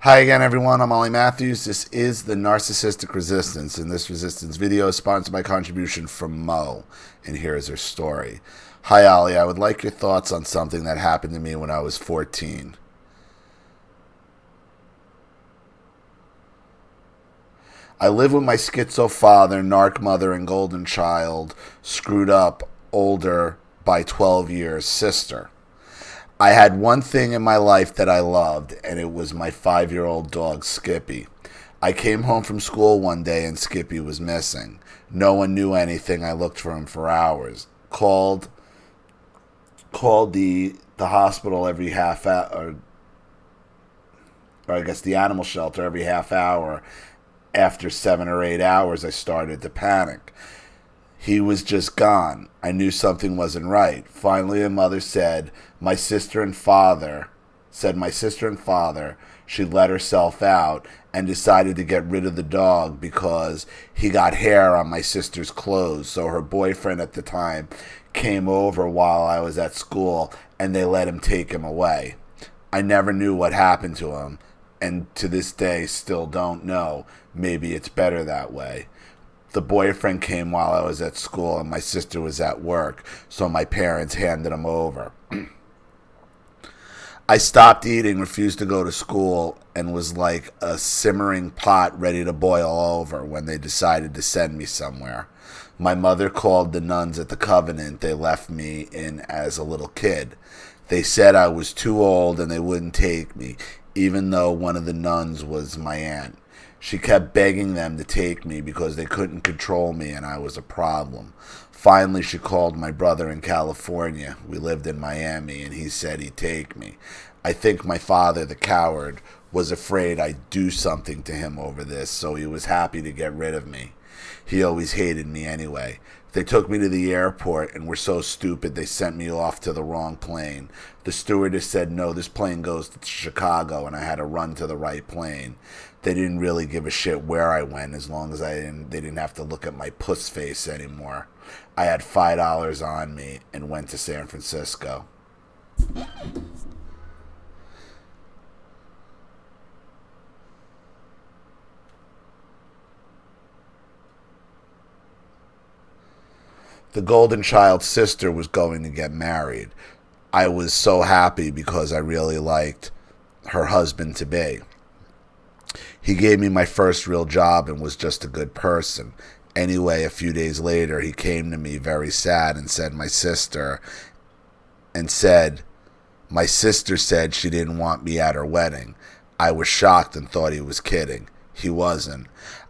Hi again, everyone. I'm Ollie Matthews. This is the Narcissistic Resistance, and this resistance video is sponsored by contribution from Mo, and here is her story. Hi, Ollie. I would like your thoughts on something that happened to me when I was 14. I live with my schizo father, narc mother, and golden child, screwed up, older by 12 years, sister. I had one thing in my life that I loved, and it was my 5-year-old dog, Skippy. I came home from school one day and Skippy was missing. No one knew anything. I looked for him for hours. Called the hospital every half hour, or I guess the animal shelter every half hour. After 7 or 8 hours, I started to panic. He was just gone. I knew something wasn't right. Finally, a mother said my sister and father, she let herself out and decided to get rid of the dog because he got hair on my sister's clothes. So her boyfriend at the time came over while I was at school and they let him take him away. I never knew what happened to him, and to this day still don't know. Maybe it's better that way. The boyfriend came while I was at school and my sister was at work, so my parents handed him over. I stopped eating, refused to go to school, and was like a simmering pot ready to boil over when they decided to send me somewhere. My mother called the nuns at the convent they left me in as a little kid. They said I was too old and they wouldn't take me, even though one of the nuns was my aunt. She kept begging them to take me because they couldn't control me and I was a problem. Finally, she called my brother in California. We lived in Miami, and he said he'd take me. I think my father, the coward, was afraid I'd do something to him over this, so he was happy to get rid of me. He always hated me anyway. They took me to the airport and were so stupid they sent me off to the wrong plane. The stewardess said, no, this plane goes to Chicago, and I had to run to the right plane. They didn't really give a shit where I went as long as they didn't have to look at my puss face anymore. I had $5 on me and went to San Francisco. The golden child's sister was going to get married. I was so happy because I really liked her husband-to-be. He gave me my first real job and was just a good person. Anyway, a few days later, he came to me very sad and said my sister said she didn't want me at her wedding. I was shocked and thought he was kidding. He wasn't.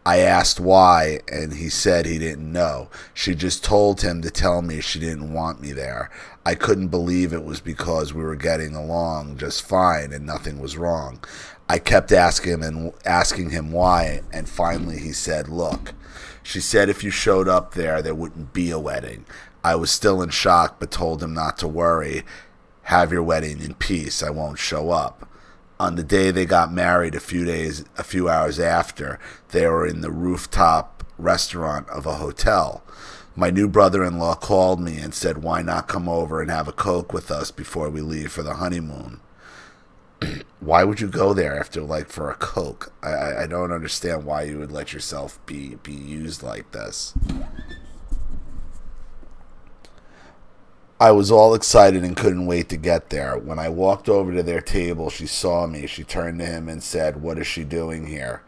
I asked why, and he said he didn't know. She just told him to tell me she didn't want me there. I couldn't believe it was because we were getting along just fine and nothing was wrong. I kept asking him why, and finally he said, look, she said if you showed up there wouldn't be a wedding. I was still in shock, but told him not to worry. Have your wedding in peace. I won't show up. On the day they got married, a few hours after, they were in the rooftop restaurant of a hotel. My new brother-in-law called me and said, why not come over and have a Coke with us before we leave for the honeymoon? Why would you go there for a Coke? I don't understand why you would let yourself be used like this. I was all excited and couldn't wait to get there. When I walked over to their table, she saw me. She turned to him and said, what is she doing here?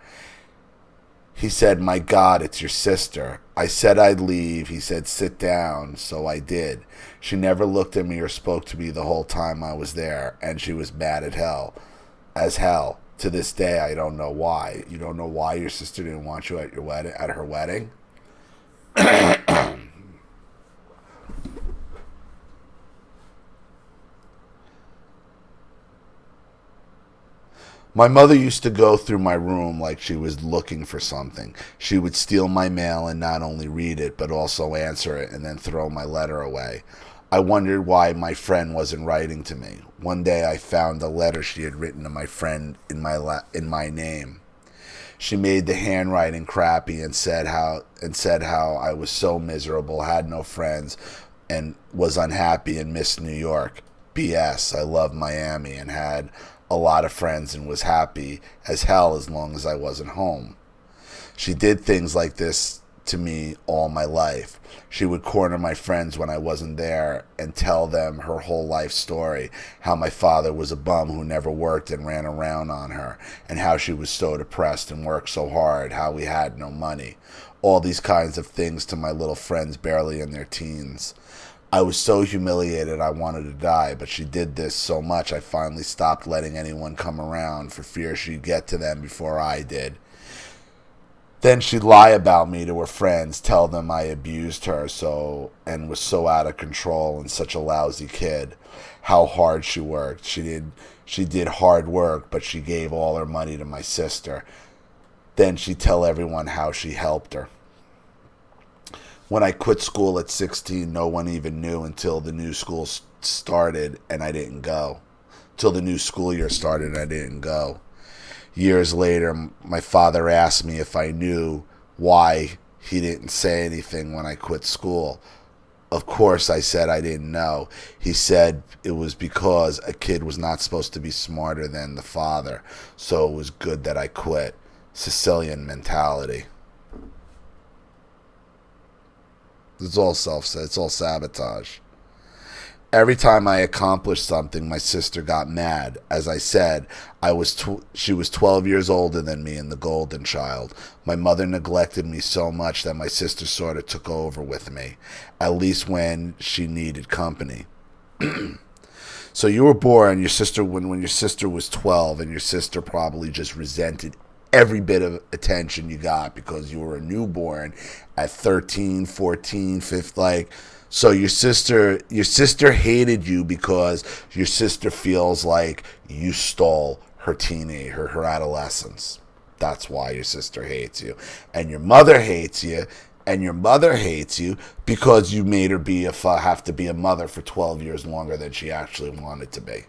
He said, my God, it's your sister. I said I'd leave. He said, sit down. So I did. She never looked at me or spoke to me the whole time I was there, and she was mad as hell. To this day, I don't know why. You don't know why your sister didn't want you at her wedding? My mother used to go through my room like she was looking for something. She would steal my mail and not only read it, but also answer it and then throw my letter away. I wondered why my friend wasn't writing to me. One day I found a letter she had written to my friend in my name. She made the handwriting crappy and said how I was so miserable, had no friends, and was unhappy and missed New York. BS. I loved Miami and had a lot of friends and was happy as hell as long as I wasn't home. She did things like this to me all my life. She would corner my friends when I wasn't there and tell them her whole life story, how my father was a bum who never worked and ran around on her, and how she was so depressed and worked so hard, how we had no money. All these kinds of things to my little friends barely in their teens. I was so humiliated I wanted to die, but she did this so much I finally stopped letting anyone come around for fear she'd get to them before I did. Then she'd lie about me to her friends, tell them I abused her and was so out of control and such a lousy kid. How hard she worked. She did hard work, but she gave all her money to my sister. Then she'd tell everyone how she helped her. When I quit school at 16, no one even knew until the new school started and I didn't go. Till the new school year started and I didn't go. Years later, my father asked me if I knew why he didn't say anything when I quit school. Of course, I said I didn't know. He said it was because a kid was not supposed to be smarter than the father, so it was good that I quit. Sicilian mentality. It's all sabotage. Every time I accomplished something, my sister got mad. As I said, she was 12 years older than me and the golden child. My mother neglected me so much that my sister sort of took over with me, at least when she needed company. So you were born, your sister when your sister was 12, and your sister probably just resented every bit of attention you got because you were a newborn at 13, 14, 15, so your sister hated you because your sister feels like you stole her adolescence. That's why your sister hates you. And your mother hates you, because you made her have to be a mother for 12 years longer than she actually wanted to be.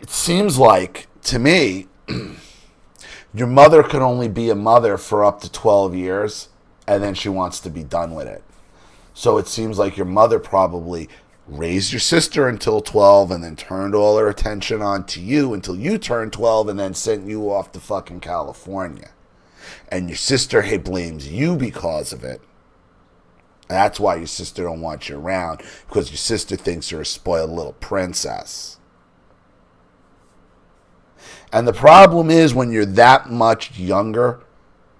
It seems like, to me, your mother could only be a mother for up to 12 years, and then she wants to be done with it. So it seems like your mother probably raised your sister until 12 and then turned all her attention on to you until you turned 12 and then sent you off to fucking California. And your sister blames you because of it. That's why your sister don't want you around, because your sister thinks you're a spoiled little princess. And the problem is when you're that much younger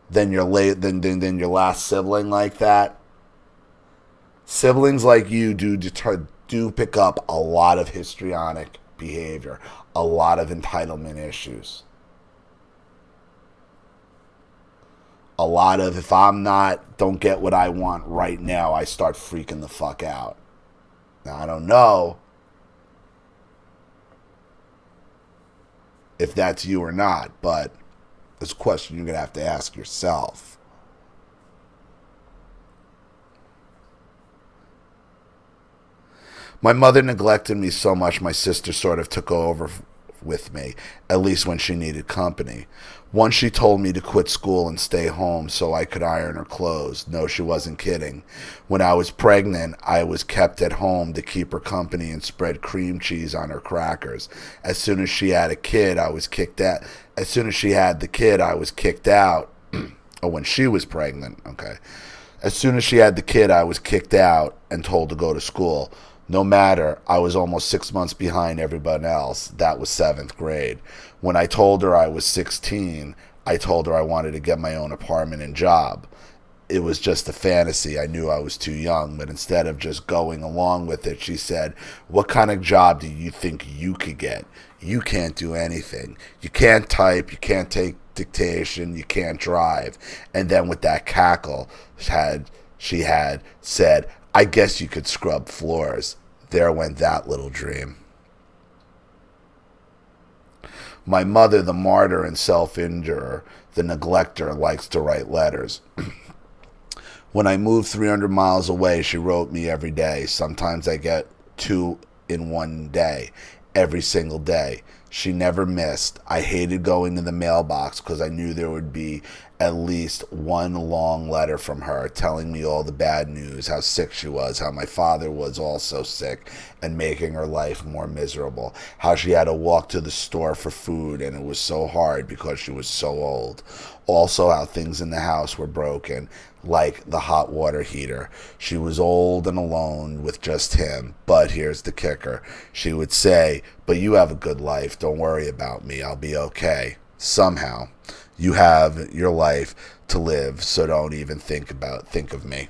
than your last sibling like that, siblings like you do pick up a lot of histrionic behavior, a lot of entitlement issues. A lot of, if don't get what I want right now, I start freaking the fuck out. Now, I don't know if that's you or not, but it's a question you're going to have to ask yourself. My mother neglected me so much, my sister sort of took over with me, at least when she needed company. Once she told me to quit school and stay home so I could iron her clothes. No, she wasn't kidding. When I was pregnant, I was kept at home to keep her company and spread cream cheese on her crackers. As soon as she had a kid, I was kicked out. As soon as she had the kid, I was kicked out. Oh, when she was pregnant, okay. As soon as she had the kid, I was kicked out and told to go to school. No matter, I was almost 6 months behind everyone else. That was 7th grade. When I told her I was 16, I told her I wanted to get my own apartment and job. It was just a fantasy. I knew I was too young, but instead of just going along with it, she said, "What kind of job do you think you could get? You can't do anything. You can't type, you can't take dictation, you can't drive." And then with that cackle, she had said, "I guess you could scrub floors." There went that little dream. My mother, the martyr and self-injurer, the neglector, likes to write letters. When I moved 300 miles away, she wrote me every day. Sometimes I get 2 in one day, every single day. She never missed. I hated going to the mailbox because I knew there would be at least one long letter from her telling me all the bad news, how sick she was, how my father was also sick and making her life more miserable, how she had to walk to the store for food and it was so hard because she was so old. Also, how things in the house were broken, like the hot water heater. She was old and alone with just him. But here's the kicker. She would say, "But you have a good life. Don't worry about me. I'll be okay." Somehow, you have your life to live, so don't even think of me.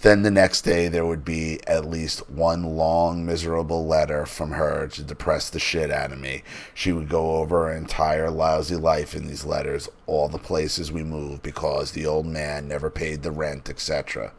Then the next day there would be at least one long, miserable letter from her to depress the shit out of me. She would go over her entire lousy life in these letters, all the places we moved because the old man never paid the rent, etc.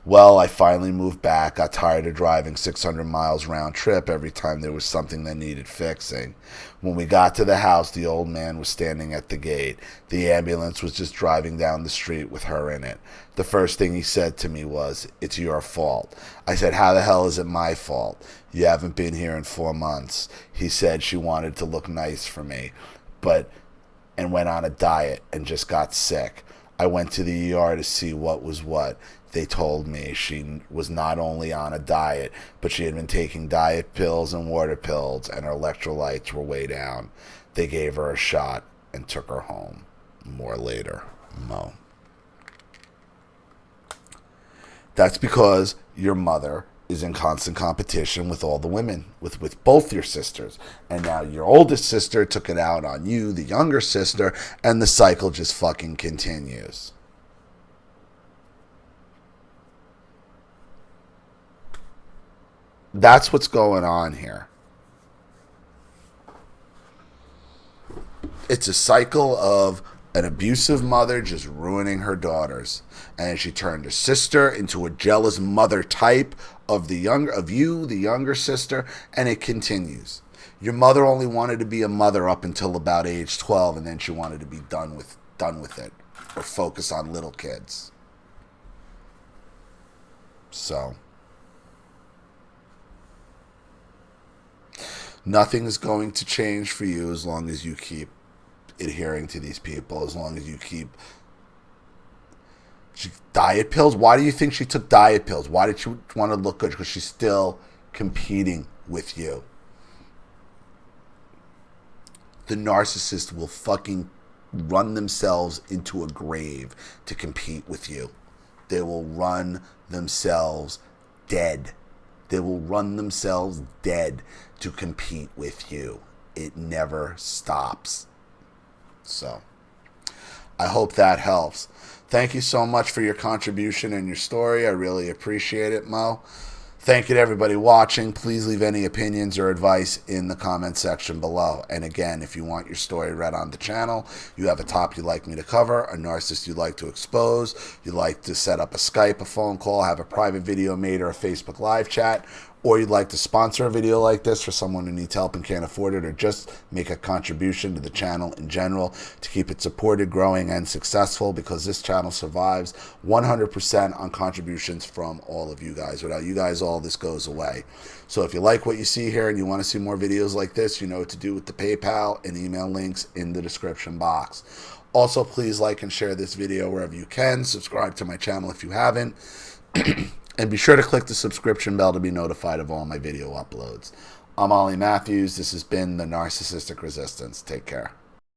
Well, I finally moved back, got tired of driving 600 miles round trip every time there was something that needed fixing. When we got to the house, the old man was standing at the gate. The ambulance was just driving down the street with her in it. The first thing he said to me was, "It's your fault." I said, "How the hell is it my fault? You haven't been here in 4 months. He said she wanted to look nice for me, and went on a diet and just got sick. I went to the ER to see what was what. They told me she was not only on a diet, but she had been taking diet pills and water pills, and her electrolytes were way down. They gave her a shot and took her home." More later, Mo. That's because your mother is in constant competition with all the women, with both your sisters. And now your oldest sister took it out on you, the younger sister, and the cycle just fucking continues. That's what's going on here. It's a cycle of an abusive mother just ruining her daughters. And she turned her sister into a jealous mother type of the younger sister, and it continues. Your mother only wanted to be a mother up until about age 12, and then she wanted to be done with it, or focus on little kids. So nothing is going to change for you as long as you keep adhering to these people, as long as you keep diet pills. Why do you think she took diet pills? Why did she want to look good? Because she's still competing with you. The narcissist will fucking run themselves into a grave to compete with you. They will run themselves dead. They will run themselves dead to compete with you. It never stops. So, I hope that helps. Thank you so much for your contribution and your story. I really appreciate it, Mo. Thank you to everybody watching. Please leave any opinions or advice in the comment section below. And again, if you want your story read on the channel, you have a topic you'd like me to cover, a narcissist you'd like to expose, you'd like to set up a Skype, a phone call, have a private video made, or a Facebook live chat, or you'd like to sponsor a video like this for someone who needs help and can't afford it, or just make a contribution to the channel in general to keep it supported, growing, and successful, because this channel survives 100% on contributions from all of you guys. Without you guys, all this goes away. So if you like what you see here and you want to see more videos like this, you know what to do with the PayPal and email links in the description box. Also, please like and share this video wherever you can. Subscribe to my channel if you haven't. And be sure to click the subscription bell to be notified of all my video uploads. I'm Ollie Matthews. This has been the Narcissistic Resistance. Take care.